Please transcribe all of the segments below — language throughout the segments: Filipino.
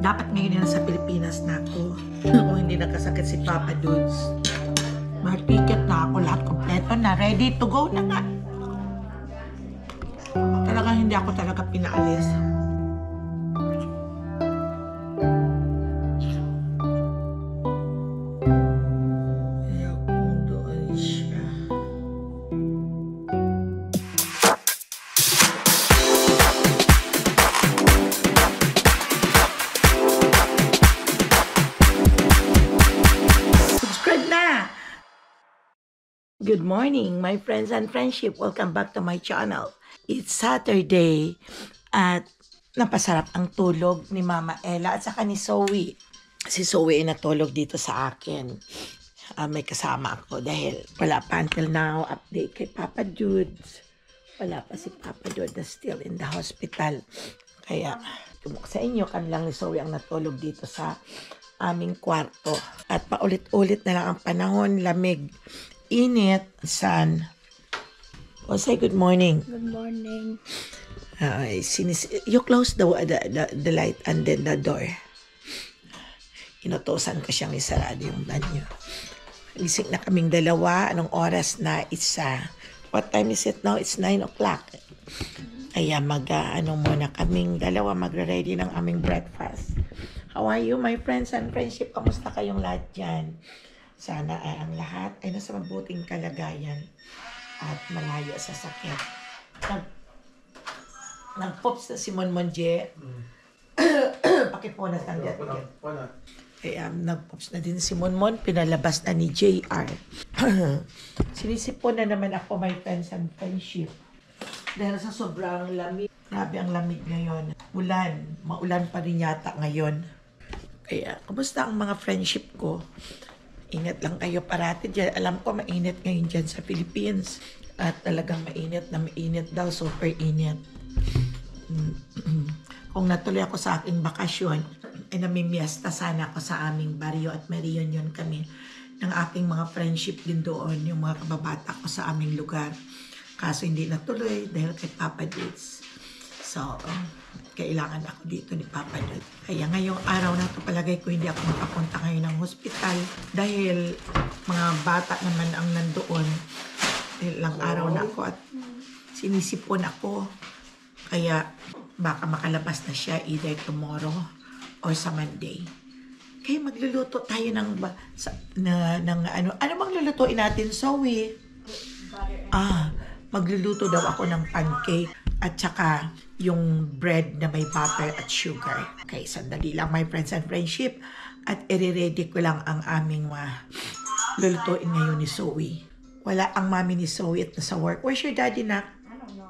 Dapat ngayon na sa Pilipinas na ako. Kung hindi nakasakit si Papa Dudes. May ticket na ako, lahat kompleto na. Ready to go na nga. Talagang hindi ako talaga pinaalis. Ayaw kong doon siya. Subscribe na! Good morning, my friends and friendship. Welcome back to my channel. It's Saturday at napasarap ang tulog ni Mama Ella at saka ni Zoe. Si Zoe ay natulog dito sa akin. May kasama ako dahil wala pa until now update kay Papa Dudes. Wala pa si Papa Dudes na still in the hospital. Kaya sa inyo kan lang ni Zoe ang natulog dito sa aming kwarto. At paulit-ulit na lang ang panahon, lamig, init, sun. Oh, say good morning. Good morning. You close the light and then the door. Inutosan ko siyang isarado yung banyo. Gising na kaming dalawa. Anong oras na? What time is it now? It's 9 o'clock. Kaya muna kaming dalawa magre-ready ng aming breakfast. How are you, my friends and friendship? Kamusta kayong lahat dyan? Sana ay ang lahat ay nasa mabuting kalagayan at malayo sa sakit. Nag-pops na si Monmonje. Pakipunas ng dyan. Kaya nag-pops na din si Monmon. Pinalabas na ni JR. Sinisipon na naman ako, my friends and friendship. Dahil sa sobrang lamig. Grabe ang lamig ngayon. Maulan pa rin yata ngayon. Kaya, kamusta ang mga friendship ko? Ingat lang kayo parati dyan. Alam ko, mainit ngayon dyan sa Philippines. At talagang mainit daw. Super init. Kung natuloy ako sa aking bakasyon, ay namimiesta sana ako sa aming baryo at may reunion kami ng aking mga friendship din doon, yung mga kababata ko sa aming lugar. Kaso hindi natuloy dahil kay Papa Dudes. So, kailangan ako dito ni Papa Dudes. Kaya ngayong araw na ito, palagay ko hindi ako makapunta ngayon ng hospital dahil mga bata naman ang nandoon. Ilang araw na ako at sinisipon ako. Kaya baka makalabas na siya either tomorrow or sa Monday. Kaya magluluto tayo ng ano bang lulutuin natin, Zoe? Magluluto daw ako ng pancake at saka yung bread na may butter at sugar. Okay, sandali lang, my friends and friendship. At i-ready ko lang ang aming lulutuin ngayon ni Zoe. Wala ang mami ni Zoe at nasa work. Where's your daddy, Nak? I don't know.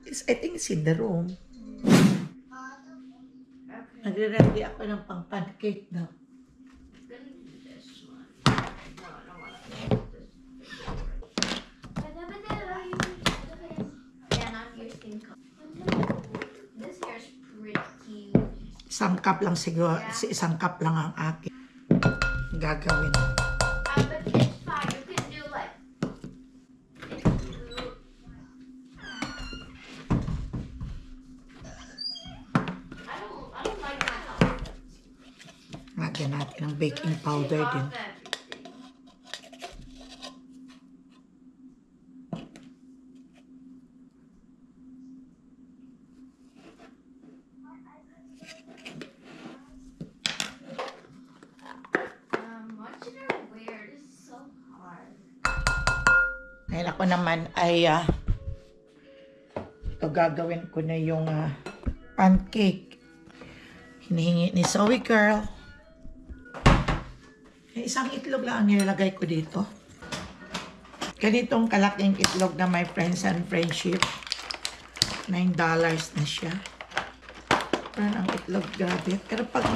I think it's in the room. Nagre-ready ako ng pang-pancake na. Isang cup lang siguro, isang cup lang ang akin gagawin. But it's fine. You can do like. I don't like my house. Lagyan natin ng baking powder din. What should I wear? This is so hard. Dahil ako naman ay gagawin ko na yung pancake. Hinihingi ni Zoe girl. Isang itlog lang ang nilalagay ko dito. Ganitong kalaking itlog na my friends and friendship. $9 na siya. Parang ang itlog grabe. Pero pag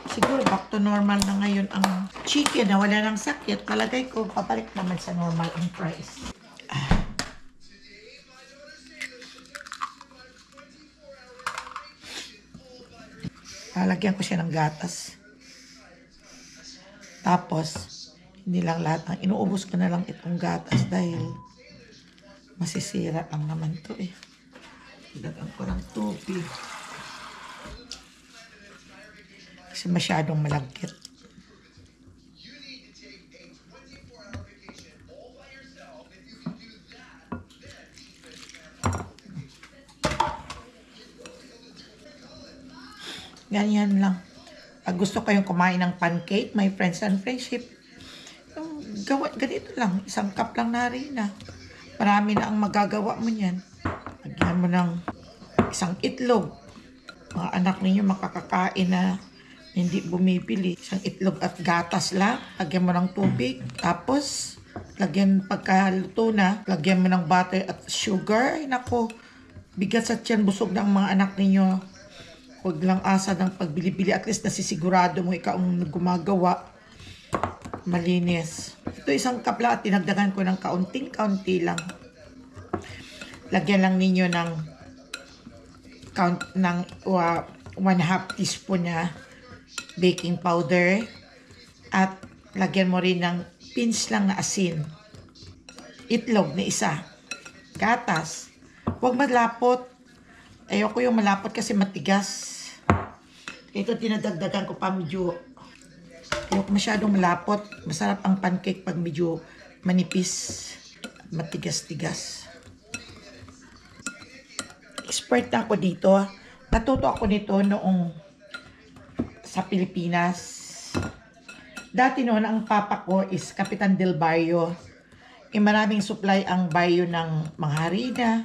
siguro back to normal na ngayon ang chicken na wala ng sakit, palagay ko pabalik naman sa normal ang price. Lalagyan ko siya ng gatas. Tapos, hindi lang lahat. Inuubos ko na lang itong gatas dahil masisira lang naman to eh. Dagan ko ng tubig. Kasi masyadong malagkit. Ganyan lang. Pag gusto kayong kumain ng pancake, my friends and friendship, ganito lang. Isang cup lang na harina. Marami na ang magagawa mo niyan. Lagyan mo ng isang itlog. Mga anak ninyo makakakain na hindi bumibili. Isang itlog at gatas lang. Lagyan mo ng tubig. Tapos, pagkaluto na, lagyan mo ng butter at sugar. Ay, nako, bigat sa tiyan, busog na ang mga anak ninyo. Huwag lang asa ng pagbili-bili. At least nasisigurado mo ikaw ang gumagawa. Malinis. Ito isang cup lang at tinagdagan ko ng kaunting-kaunti lang. Lagyan lang ninyo ng 1/2 teaspoon na baking powder. At lagyan mo rin ng pinch lang na asin. Itlog na isa. Gatas. Huwag malapot. Ayoko yung malapot kasi matigas. Ito tinadagdagan ko pa medyo. Ayoko masyadong malapot. Masarap ang pancake pag medyo manipis. Matigas-tigas. Expert na ako dito. Natuto ako nito noong sa Pilipinas. Dati noon ang papa ko is Kapitan Del Barrio. Maraming supply ang barrio ng mga harina,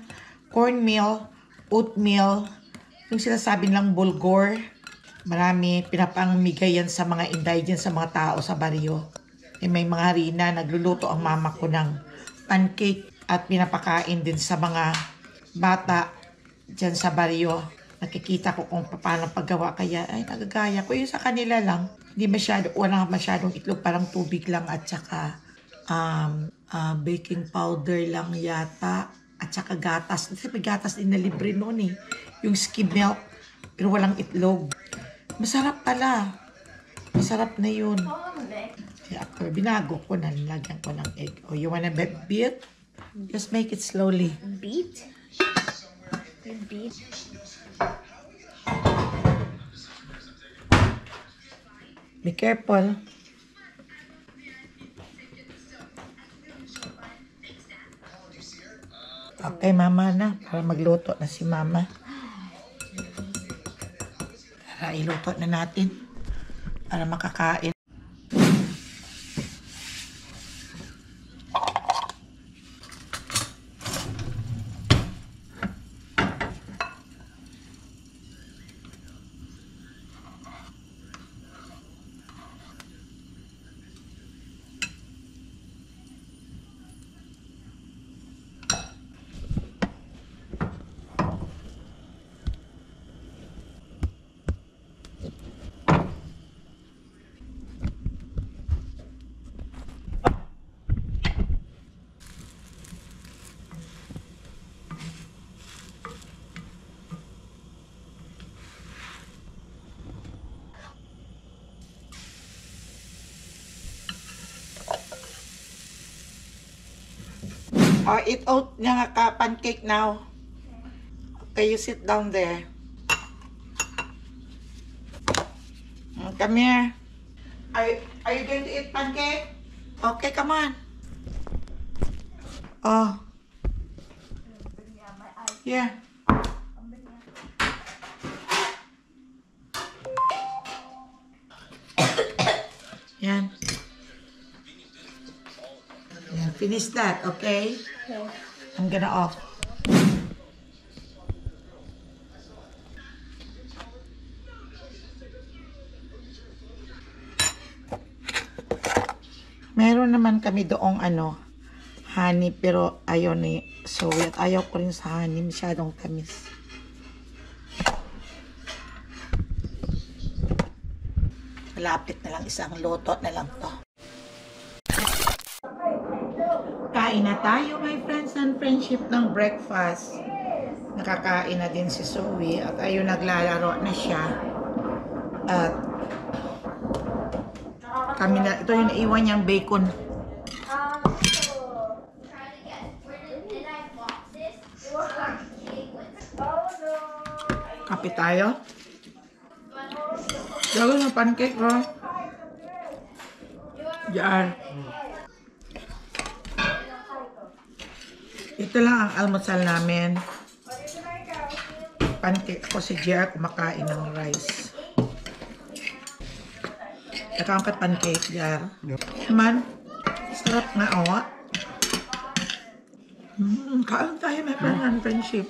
cornmeal, oatmeal, yung sinasabi lang bulgur. Marami, pinapamigay yan sa mga indigent, sa mga tao sa baryo. May mga harina, nagluluto ang mama ko ng pancake at pinapakain din sa mga bata dyan sa baryo. Nakikita ko kung paano paggawa, kaya ay nagagaya ko. Yung sa kanila lang, hindi wala masyadong itlog, parang tubig lang at saka baking powder lang yata. At saka gatas. Kasi may gatas din na libre noon eh. Yung skim milk. Pero walang itlog. Masarap pala. Masarap na yun. Kaya ako, binago ko na. Nilagyan ko ng egg. Oh, you wanna beat? Just make it slowly. Beat? Beat? Be careful. Okay, mama na. Para magluto na si mama. Para iluto na natin. Para makakain. Oh, eat out nga ka pancake now. Okay, you sit down there. Come here. Are you going to eat pancake? Okay, come on. Oh. Yeah. Yan. Yan. Finish that, okay? Okay. I'm gonna off. Meron naman kami doong honey, pero ayaw ni Zoe at ayaw ko rin sa honey, masyadong tamis. Malapit na lang, isang luto na lang to. Kain na tayo, my friends and friendship, ng breakfast. Nakakain na din si Zoe at ayun, naglalaro na siya. At kami na, ito yung naiwan niyang bacon. Kape tayo. Gawin ng pancake ko. Diyan. Ito lang ang almusal namin. Pancake ko si JR kumakain ng rice. Nakangkat pancake, JR. Man, sarap nga, oh. Kain tayo, may friendship.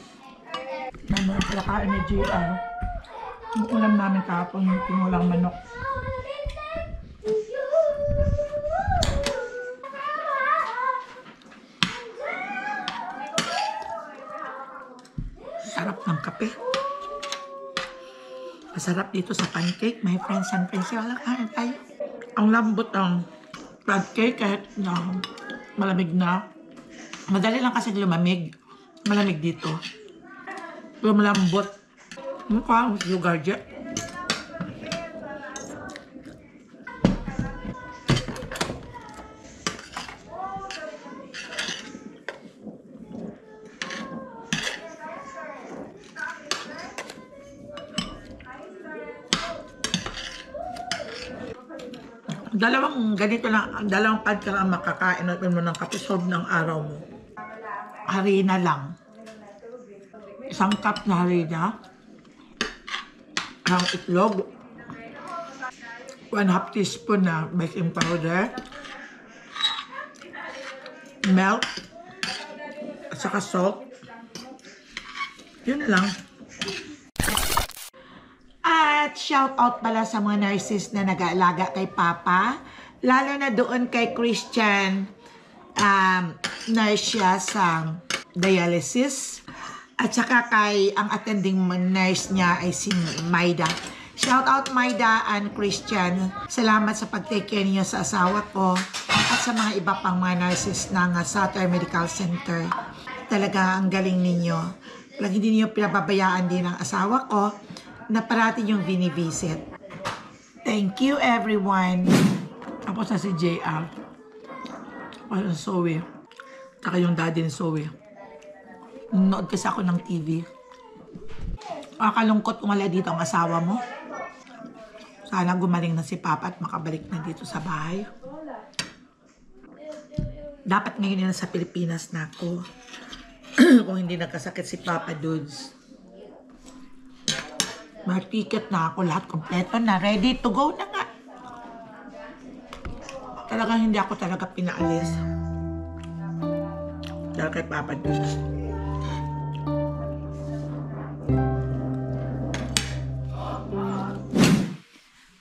Naman sila kain ni JR. Yung ulam namin kahapon, yung tinulang manok. Sarap ng kape. Masarap dito sa pancake. My friends and friends. Wala kain tayo. Ang lambot ng pancake kahit na malamig na. Madali lang kasi lumamig. Malamig dito. Pero malambot. Mukha ang lugar dyan. Dalawang ganito lang, dalawang pad ka lang makakain at mo ng kape, solve ng araw mo. Harina lang. Isang cup na harina. Ang itlog. 1/2 teaspoon na baking powder. Milk. At saka salt. Yun na lang. At shout out pala sa mga nurses na nag-aalaga kay Papa. Lalo na doon kay Christian, nurse siya sa dialysis. At saka kay ang attending nurse niya ay si Maida. Shout out Maida and Christian. Salamat sa pag-take care niyo sa asawa ko at sa mga iba pang mga nurses ng Sutter Medical Center. Talaga ang galing ninyo. Hindi niyo pinababayaan din ang asawa ko na parati yung bini-visit. Thank you, everyone. Tapos na si JR. Tapos Zoe. Saka yung daddy ni Zoe. Nanood kasi ako ng TV. Kakalungkot kung wala dito ang asawa mo. Sana gumaling na si Papa at makabalik na dito sa bahay. Dapat ngayon na sa Pilipinas na ako. Kung hindi nagkasakit si Papa Dudes. May ticket na ako, lahat kompleto na, ready to go na nga. Talagang hindi ako talaga pinaalis. Dahil kay Papa Dudes.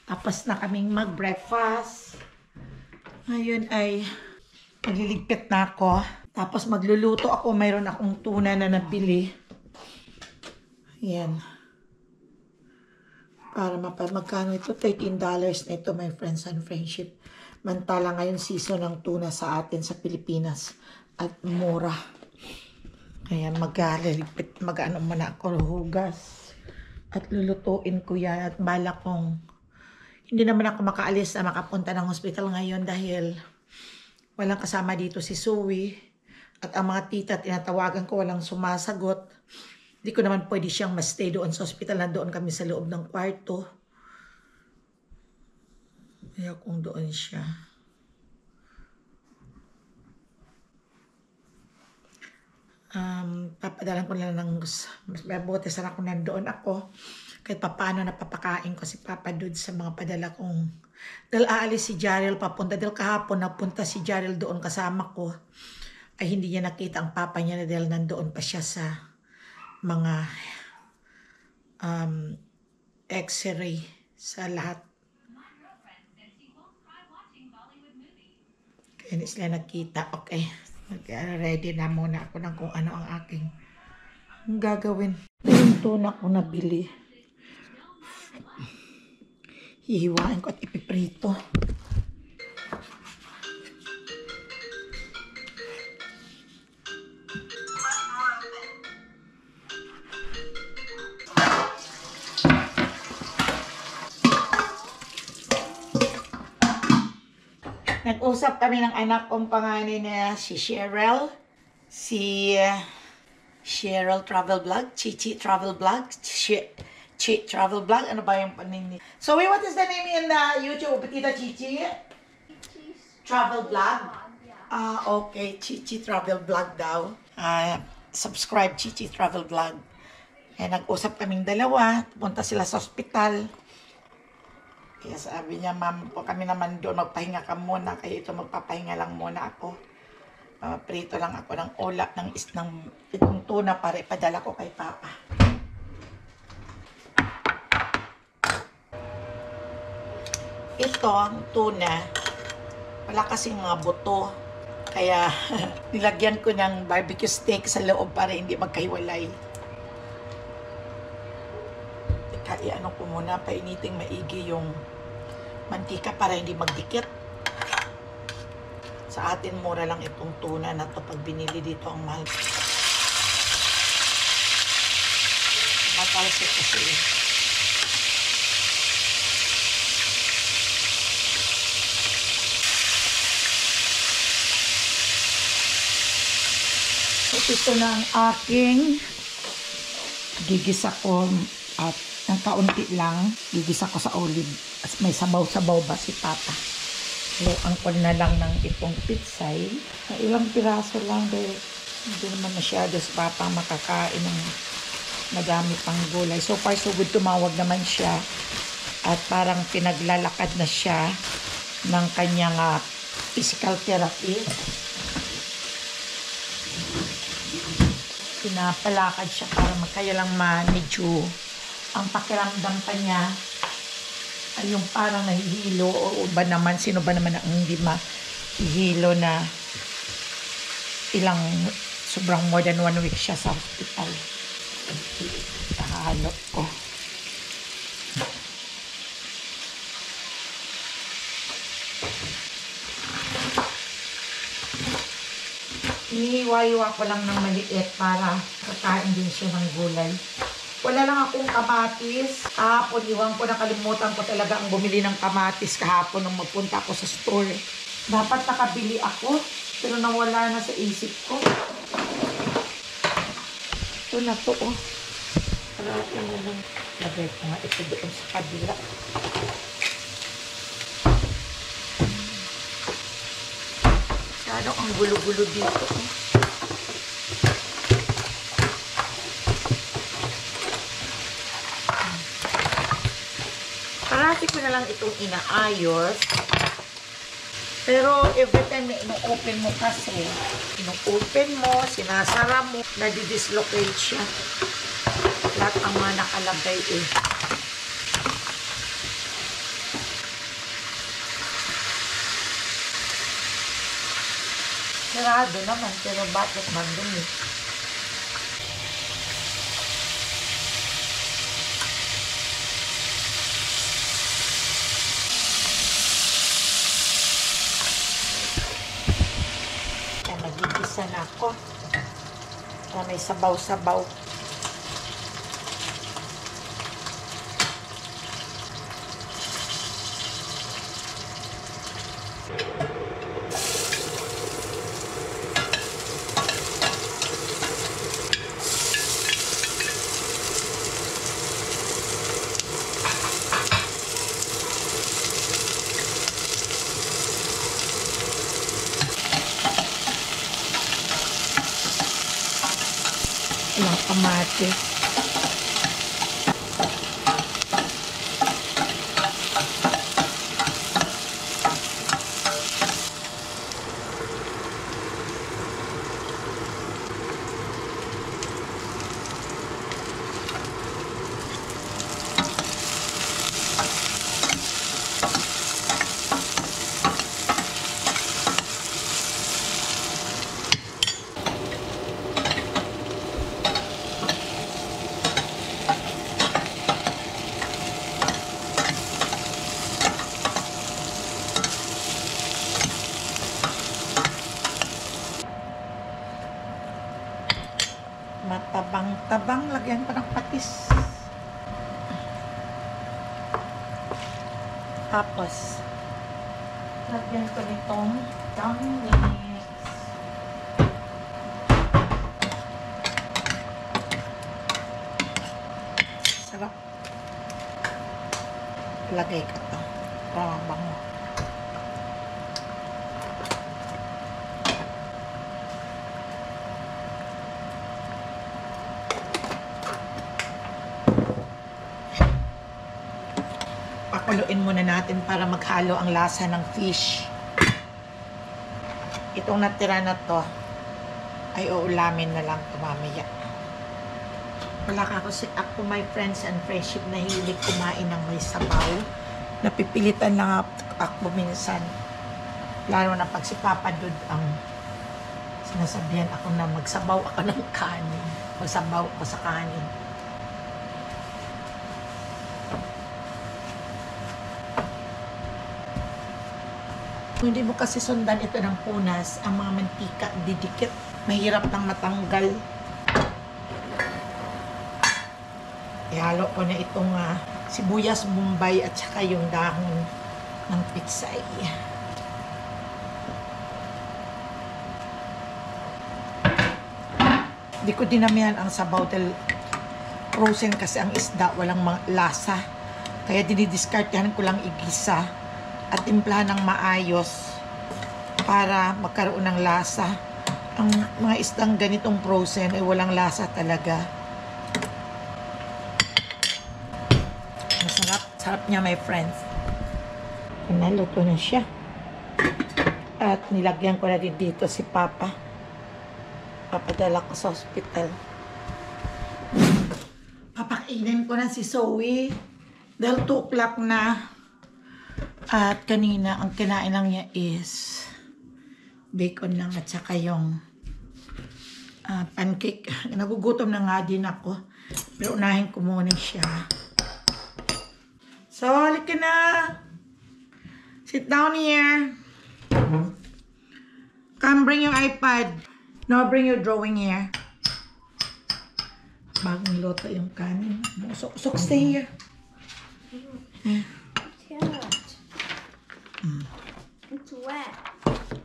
Tapos na kaming mag-breakfast. Ngayon ay magliligpit na ako. Tapos magluluto ako, mayroon akong tuna na nabili. Ayan. Para magkano ito? $13 na ito, my friends and friendship. Mantala ngayon season ng tuna sa atin sa Pilipinas. At mura. Kaya mag-ano muna ako, hugas. At lulutuin ko yan. At bala kong hindi naman ako makaalis na makapunta ng hospital ngayon dahil walang kasama dito si Zoe. At ang mga tita tinatawagan ko walang sumasagot. Hindi ko naman pwede siyang ma-stay doon sa hospital. Nandoon kami sa loob ng kwarto. Kaya kung doon siya. Papadalan ko na lang ng mabuti sana kung nandoon ako. Kahit paano napapakain ko si Papa Dude sa mga padala kong. Dahil aalis si Jarrell papunta. Dahil kahapon napunta si Jarrell doon kasama ko. Ay hindi niya nakita ang papa niya na dahil nandoon pa siya sa mga x-ray sa lahat. Kaya hindi sila nagkita. Okay. Ready na muna ako ng kung ano ang aking gagawin. Yung tuna ko nabili. Hihiwain ko at ipiprito. Nag-usap kami ng anak kong panganay na si Cheryl. Si Cheryl Travel Vlog, Chichi Travel Vlog, Chi Travel Vlog. Ano ba yung panini? So, wait, what is the name in YouTube? Tita Chichi? Travel Vlog? Yeah. Okay. Chichi Travel Vlog daw. Subscribe Chichi Travel Vlog. Nag-usap kaming dalawa. Punta sila sa ospital. Kaya sabi niya, ma'am, po kami naman doon, magpahinga ka muna. Kaya ito, magpapahinga lang muna ako. Prito lang ako ng ulap ng itong tuna para ipadala ko kay Papa. Ito, ang tuna, wala kasing mga buto. Kaya nilagyan ko ng barbecue steak sa loob para hindi magkahiwalay. Kaya ano ko muna, painiting maigi yung mantika para hindi magdikit. Sa atin, mura lang itong tuna na to. Pag binili dito, ang mahal. Matalsik kasi. So, ito na ang aking gigisa ko at ng kaunti lang. Gigisa ko sa olive. As may sabaw-sabaw ba si Papa? Luang ko na lang ng itong pitsay. Ilang piraso lang dahil hindi naman masyado si Papa makakain ng madami pang gulay. So far, so good, tumawag naman siya. At parang pinaglalakad na siya ng kanyang physical therapy. Pinapalakad siya para kaya lang medyo ang pakiramdam pa niya ay yung parang nahihilo o ba naman, sino ba naman ang hindi mahihilo na sobrang more than 1 week siya sa hospital. Kahalot ko. Inihiwa-hiwa ko lang ng maliit para kakain din siya ng gulay. Wala lang akong kamatis. Kahapon, iwan ko, nakalimutan ko talaga ang bumili ng kamatis kahapon nung magpunta ako sa store. Dapat nakabili ako, pero nawala na sa isip ko. Ito na to, oh. Parating na lang. Lagay ko nga ito doon sa kabila. Masyado ang gulo-gulo dito, oh. Parati ko na lang itong inaayos. Pero every time na ino-open mo kasi, ino-open mo, sinasara mo, nadidislocate siya. Lahat ang mga nakalagay eh. Sarado naman, pero bakit mandun eh? Magigisa na ako para may sabaw-sabaw. Ilang kamatis. Matabang-tabang, lagyan pa ng patis. Tapos, lagyan ko nitong dumplings. Sarap. Lagay ko to. Para bango. Pakuluin muna natin para maghalo ang lasa ng fish. Itong natira na to ay uulamin na lang mamaya. Wala ka ako my friends and friendship na hilig kumain ng may sabaw. Napipilitan lang ako minsan. Lalo na pag si Papa Dud ang sinasabihan ako na magsabaw ako ng kanin. Magsabaw ako sa kanin. Kung hindi mo kasi sundan ito ng punas, ang mga mantika didikit. Mahirap nang matanggal. Ihalo ko na itong sibuyas bombay at saka yung dahon ng pitsay. Di ko dinamihan ang sabaw dahil frozen kasi ang isda walang lasa. Kaya dinidiskartehan ko lang igisa at timplahan ng maayos para magkaroon ng lasa. Ang mga isdang ganitong frozen ay walang lasa talaga. Masarap. Sarap niya, my friends. Naluto na siya. At nilagyan ko na din dito si Papa. Papadala ko sa hospital. Papakainin ko na si Zoe. Dahil 2 o'clock na. At kanina, ang kinain lang niya is bacon lang at saka yung pancake. Nagugutom na nga din ako. Pero unahin ko muna siya. So, halika na. Sit down here. Come, bring your iPad. No, bring your drawing here. Bagong loto yung kanin. Sok, stay here. It's wet.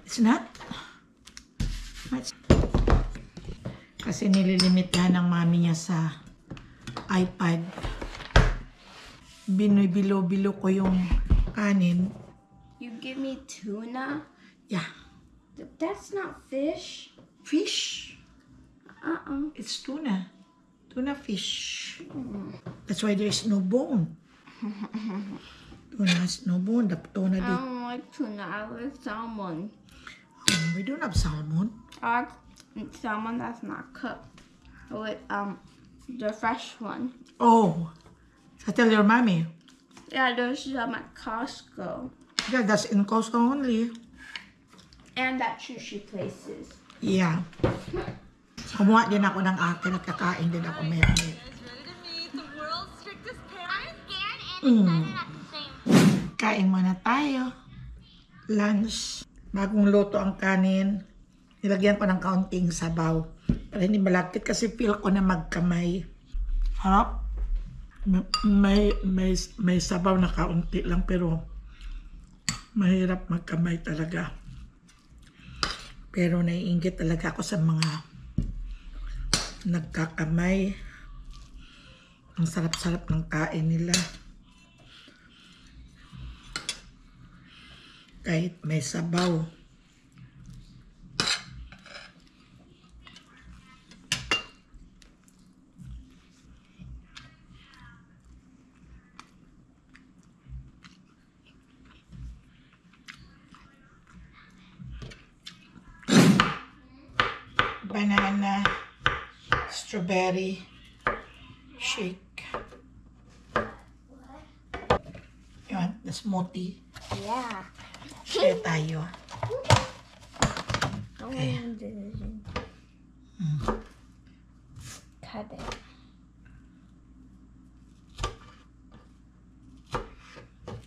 It's not? Kasi nililimitahan ng mami niya sa iPad. Binibilo-bilo ko yung kanin. You give me tuna? Yeah. That's not fish. Fish. It's tuna. Tuna fish. That's why there's no bone. Tuna has no bone. The tuna I don't like tuna. I like salmon. we don't have salmon. I like salmon that's not cooked. With the fresh one. Oh. So tell your mommy. Yeah, there's some at Costco. Yeah, that's in Costco only. And at sushi places. Yeah. Kumuha din ako ng akin at kakain din ako may Kain muna tayo. Lunch. Bagong luto ang kanin. Nilagyan ko ng kaunting sabaw. Para hindi malagkit kasi feel ko na magkamay. Harap. May sabaw na kaunti lang pero mahirap magkamay talaga. Pero naiinggit talaga ako sa mga nagkakamay. Ang sarap-sarap ng kain nila. Kahit may sabaw. Banana, strawberry, shake. You want the smoothie? Yeah. Share tayo. Okay. Cut it.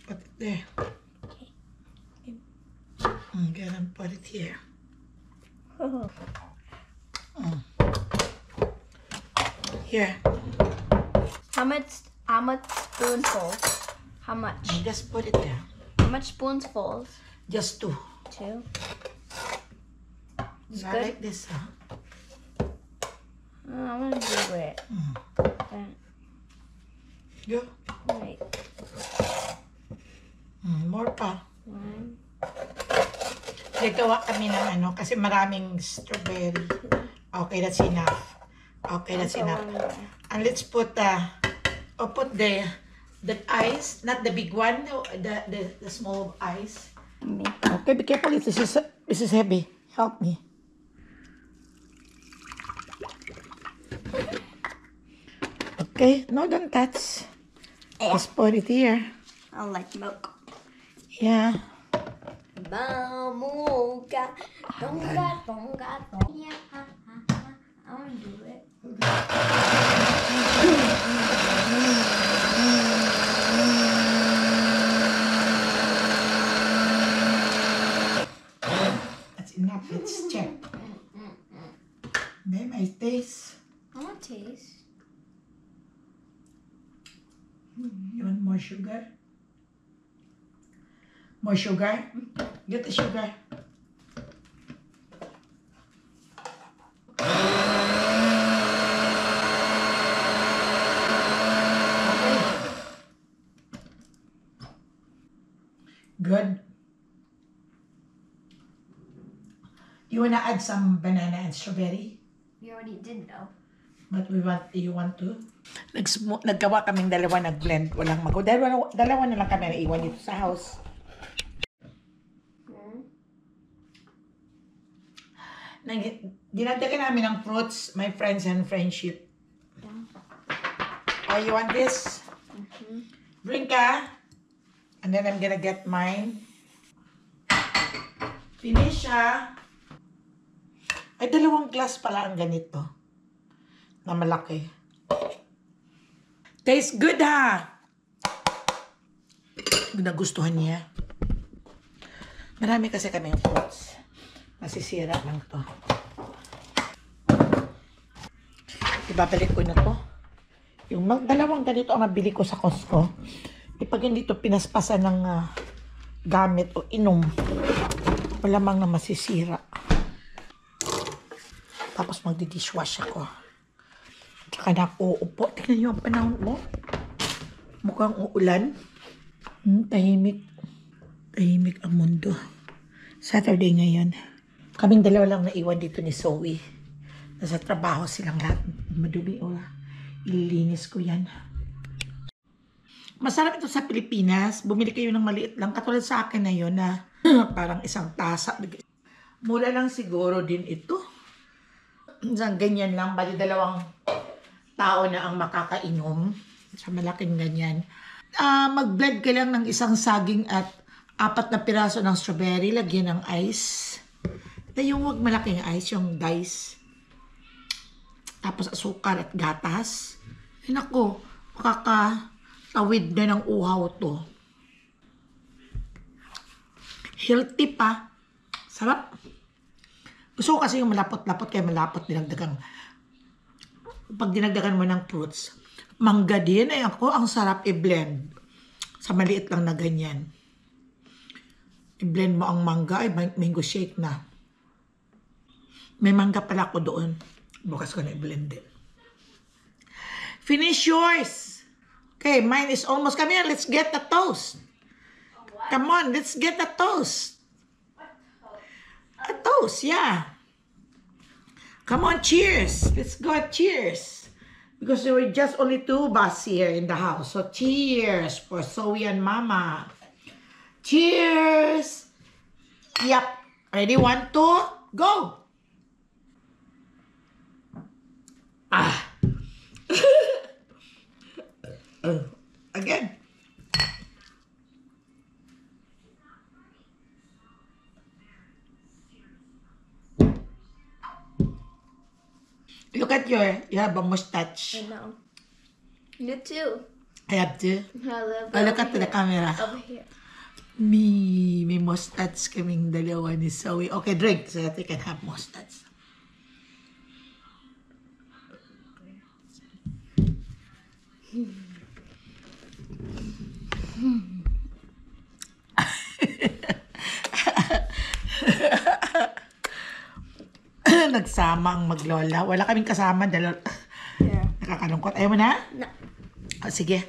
Put it there. Get and put it here. Here. How much spoonfuls? How much? Just put it there. How much spoonfuls? Just 2. 2. It's Not good. like this, huh? I want to do it. Go. Wait. More pa. One. Nagawa kami ng ano, kasi maraming strawberry. Okay, that's enough. Okay, that's Also enough. one more. And let's put the ice, not the big one, the small ice. Okay, be careful. This is heavy. Help me. Okay, no, don't touch. Just put it here. I like milk. Yeah. Bamuga, donga, donga, donga. Yeah, I want to do it. That's enough. Let's check. May my taste. I want taste. You want more sugar? More sugar? Get the sugar. Okay. Good. You wanna add some banana and strawberry? We already did though. But you want to? Naggawa kaming dalawa, nag-blend. Walang mago. Dalawa na lang kami naiwan dito sa house. Dinagdagan namin ng fruits, my friends and friendship. Oh, you want this? Drink ka? And then I'm gonna get mine. Finish ha? Ay, 2 glass pala ang ganito. Na malaki. Tastes good ha? Nagustuhan niya. Marami kasi kaming fruits. Masisira lang to. Ibabalik ko na to. Yung 2 ganito ang nabili ko sa Costco. Pag hindi to pinaspasan ng gamit o inom, malamang na masisira. Tapos magdi-dishwash ako. Tsaka na ako uupo. Tingnan niyo ang panahon mo. Mukhang uulan. Tahimik. Tahimik ang mundo. Saturday ngayon. Kaming dalawa lang naiwan dito ni Zoe. Nasa trabaho silang lahat. Madumi o ililinis ko yan. Masarap ito sa Pilipinas. Bumili kayo ng maliit lang. Katulad sa akin na yun na parang isang tasa. Mura lang siguro din ito. Isang ganyan lang. Bali 2 tao na ang makakainom. Sa malaking ganyan. Mag-blend ka lang ng isang saging at 4 na piraso ng strawberry. Lagyan ng ice. Yung wag malaking ice, yung dice. Tapos asukal at gatas. Ay naku, makakatawid na ng uhaw to. Healthy pa. Sarap. Gusto ko kasi yung malapot-lapot, kaya malapot dinagdagan. Pag dinagdagan mo ng fruits, mangga din. Ay ako, ang sarap i-blend. Sa maliit lang na ganyan. I-blend mo ang mangga, ay mango shake na. May mangga pala ako doon. Bukas ko na i-blend din. Finish yours. Okay, mine is almost. Come here, let's get the toast. Come on, let's get the toast. A toast, yeah. Come on, cheers. Let's go, cheers. Because there were just only 2 of us here in the house. So cheers for Zoe and Mama. Cheers. Yep. Ready, 1, 2, go. Again. Look at you have a mustache. I know. You too. I have to. I love Oh, look at the camera. over here. May mustache kaming dalawa ni Zoe. Okay, drink so that you can have mustache. Nagsama ang maglola. Wala kaming kasama. Yeah. Nakakalungkot. Ayaw mo na? No. Sige.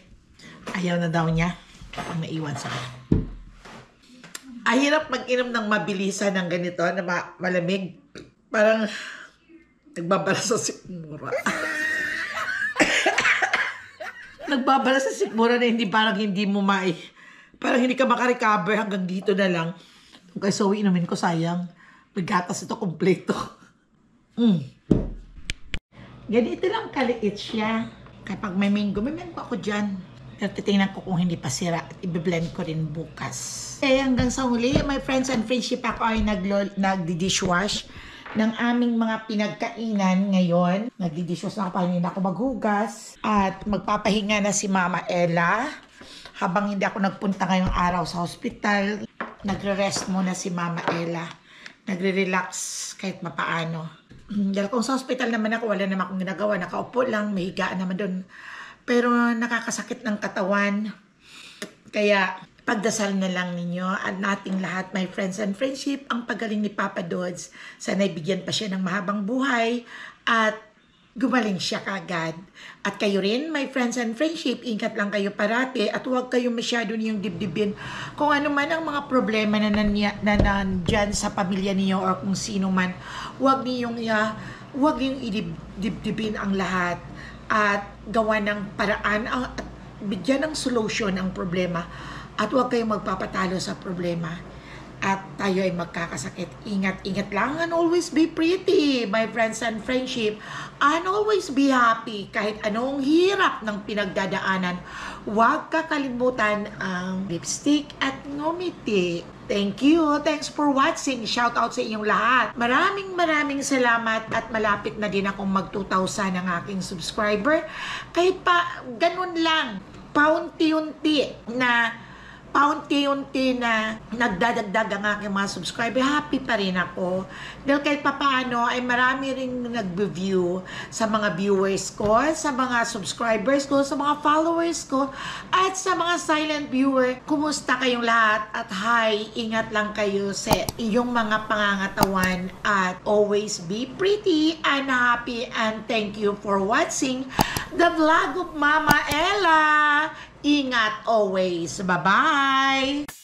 Ayaw na daw niya. Ang naiwan sa akin. Hirap mag-inom ng mabilisan ng ganito na malamig. Parang nagbabara sa sikmura. Nagbabara sa sikmura na parang hindi mo parang hindi ka makarecover hanggang dito na lang. Okay, so inumin ko, sayang. May gatas ito kompleto. Ganito lang kaliit siya. Kapag may mango ako dyan. Pero titingnan ko kung hindi pa sira at i-blend ko rin bukas. Hanggang sa huli, my friends and friendship, ako ay nagdi-dishwash ng aming mga pinagkainan ngayon. Nagdi-dishwash na ako para hindi na ako maghugas. At magpapahinga na si Mama Ella. Habang hindi ako nagpunta ngayong araw sa hospital, nagre-rest muna si Mama Ella. Nagre-relax kahit mapaano. Dahil kung sa hospital naman ako, wala naman akong ginagawa. Nakaupo lang, may higaan naman doon. Pero nakakasakit ng katawan. Kaya pagdasal na lang ninyo at nating lahat, my friends and friendship, ang pagaling ni Papa Dodds. Sana'y bigyan pa siya ng mahabang buhay at gumaling siya kagad. At kayo rin, my friends and friendship, ingat lang kayo parati at huwag kayong masyado niyong dibdibin kung ano man ang mga problema na nandyan sa pamilya niyo or kung sino man. Huwag niyong idibdibin ang lahat at gawa ng paraan at bigyan ng solusyon ang problema. At huwag kayong magpapatalo sa problema. At tayo ay magkakasakit. Ingat-ingat lang and always be pretty, my friends and friendship. And always be happy kahit anong hirap ng pinagdadaanan. Huwag kakalimutan ang lipstick at ngumiti. Thank you. Thanks for watching. Shout out sa inyong lahat. Maraming salamat at malapit na din akong mag-2,000 ng aking subscriber. Kahit pa ganun lang, paunti-unti na nagdadagdag ang aking mga subscriber, happy pa rin ako. Dahil kahit papaano ay marami rin nag-view sa mga viewers ko, sa mga subscribers ko, sa mga followers ko, at sa mga silent viewer. Kumusta kayong lahat? At hi, ingat lang kayo sa iyong mga pangangatawan at always be pretty and happy, and thank you for watching the vlog of Mama Ella. Ingat always. Bye-bye!